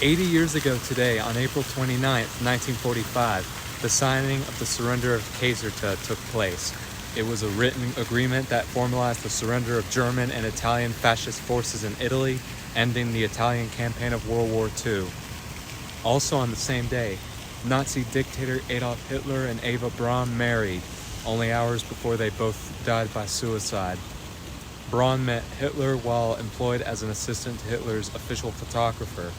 80 years ago today, on April 29th, 1945, the signing of the surrender of Caserta took place. It was a written agreement that formalized the surrender of German and Italian fascist forces in Italy, ending the Italian campaign of World War II. Also on the same day, Nazi dictator Adolf Hitler and Eva Braun married, only hours before they both died by suicide. Braun met Hitler while employed as an assistant to Hitler's official photographer.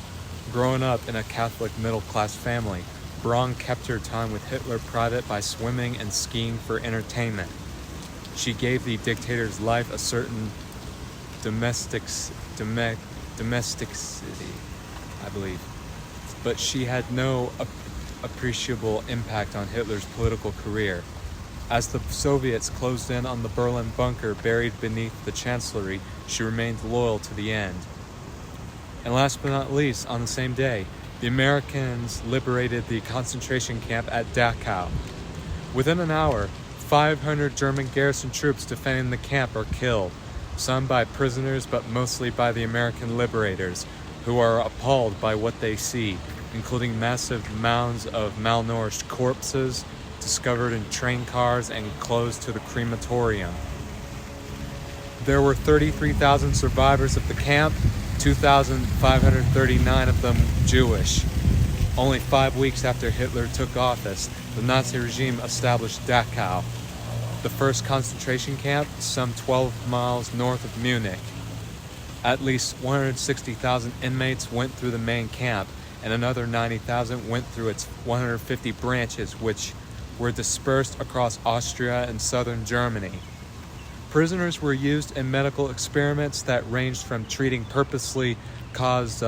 Growing up in a Catholic middle-class family, Braun kept her time with Hitler private by swimming and skiing for entertainment. She gave the dictator's life a certain domesticity, I believe, but she had no appreciable impact on Hitler's political career. As the Soviets closed in on the Berlin bunker buried beneath the Chancellery, she remained loyal to the end. And last but not least, on the same day, the Americans liberated the concentration camp at Dachau. Within an hour, 500 German garrison troops defending the camp are killed, some by prisoners but mostly by the American liberators, who are appalled by what they see, including massive mounds of malnourished corpses discovered in train cars and closed to the crematorium. There were 33,000 survivors of the camp, 2,539 of them Jewish. Only 5 weeks after Hitler took office, the Nazi regime established Dachau, the first concentration camp some 12 miles north of Munich. At least 160,000 inmates went through the main camp, and another 90,000 went through its 150 branches, which were dispersed across Austria and southern Germany. Prisoners were used in medical experiments that ranged from treating purposely caused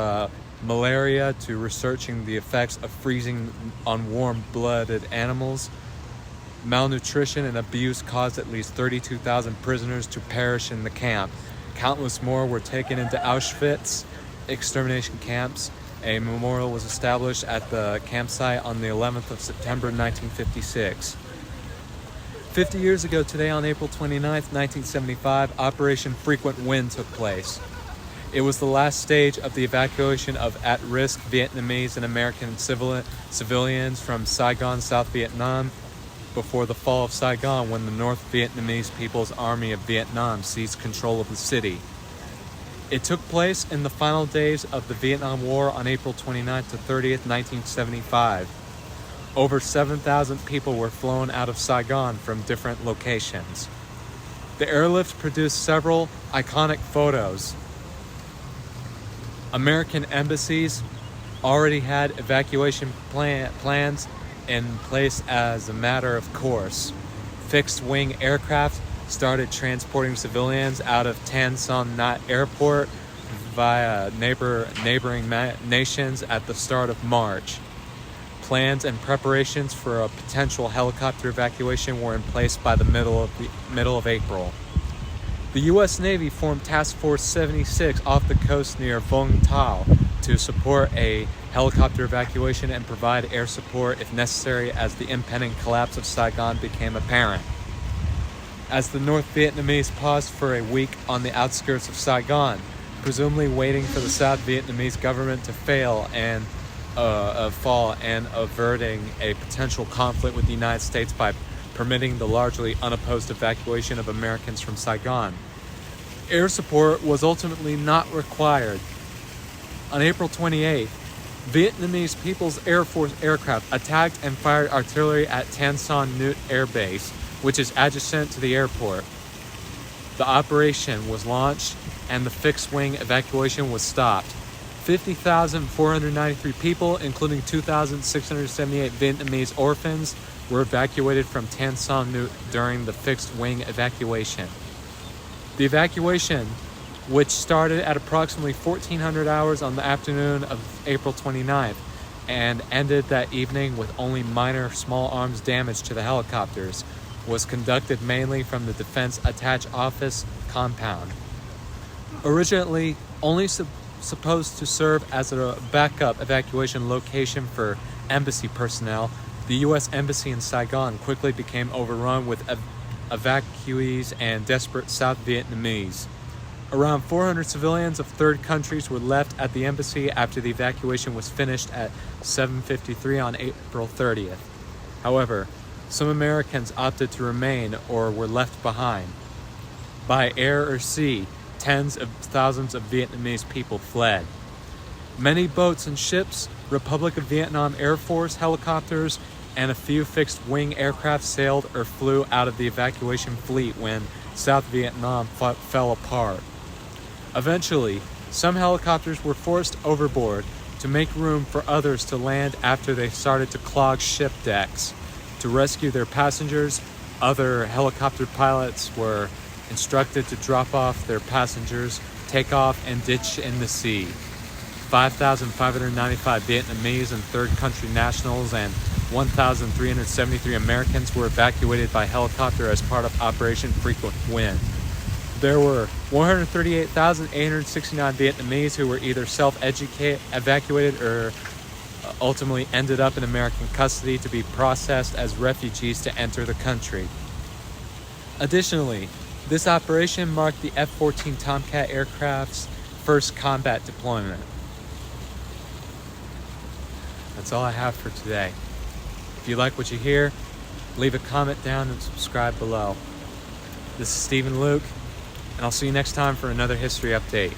malaria to researching the effects of freezing on warm-blooded animals. Malnutrition and abuse caused at least 32,000 prisoners to perish in the camp. Countless more were taken into Auschwitz extermination camps. A memorial was established at the campsite on the 11th of September 1956. 50 years ago today, on April 29th, 1975, Operation Frequent Wind took place. It was the last stage of the evacuation of at-risk Vietnamese and American civilians from Saigon, South Vietnam, before the fall of Saigon, when the North Vietnamese People's Army of Vietnam seized control of the city. It took place in the final days of the Vietnam War on April 29th to 30th, 1975. Over 7,000 people were flown out of Saigon from different locations. The airlift produced several iconic photos. American embassies already had evacuation plans in place as a matter of course. Fixed-wing aircraft started transporting civilians out of Tan Son Nhut Airport via neighboring nations at the start of March. Plans and preparations for a potential helicopter evacuation were in place by the middle of April. The U.S. Navy formed Task Force 76 off the coast near Vung Tau to support a helicopter evacuation and provide air support if necessary as the impending collapse of Saigon became apparent. As the North Vietnamese paused for a week on the outskirts of Saigon, presumably waiting for the South Vietnamese government to fall and averting a potential conflict with the United States by permitting the largely unopposed evacuation of Americans from Saigon. Air support was ultimately not required. On April 28th, Vietnamese People's Air Force aircraft attacked and fired artillery at Tan Son Nhut Air Base, which is adjacent to the airport. The operation was launched and the fixed-wing evacuation was stopped. 50,493 people, including 2,678 Vietnamese orphans, were evacuated from Tan Son Nhut during the fixed-wing evacuation. The evacuation, which started at approximately 1400 hours on the afternoon of April 29th and ended that evening with only minor small arms damage to the helicopters, was conducted mainly from the Defense Attach Office compound. Originally only supposed to serve as a backup evacuation location for embassy personnel, the U.S. Embassy in Saigon quickly became overrun with evacuees and desperate South Vietnamese. Around 400 civilians of third countries were left at the embassy after the evacuation was finished at 7:53 on April 30th. However, some Americans opted to remain or were left behind. By air or sea, tens of thousands of Vietnamese people fled. Many boats and ships, Republic of Vietnam Air Force helicopters, and a few fixed-wing aircraft sailed or flew out of the evacuation fleet when South Vietnam fell apart. Eventually, some helicopters were forced overboard to make room for others to land after they started to clog ship decks. To rescue their passengers, other helicopter pilots were instructed to drop off their passengers, take off, and ditch in the sea. 5,595 Vietnamese and third country nationals and 1,373 Americans were evacuated by helicopter as part of Operation Frequent Wind. There were 138,869 Vietnamese who were either self-evacuated or ultimately ended up in American custody to be processed as refugees to enter the country. Additionally, this operation marked the F-14 Tomcat aircraft's first combat deployment. That's all I have for today. If you like what you hear, leave a comment down and subscribe below. This is Stephen Luke, and I'll see you next time for another history update.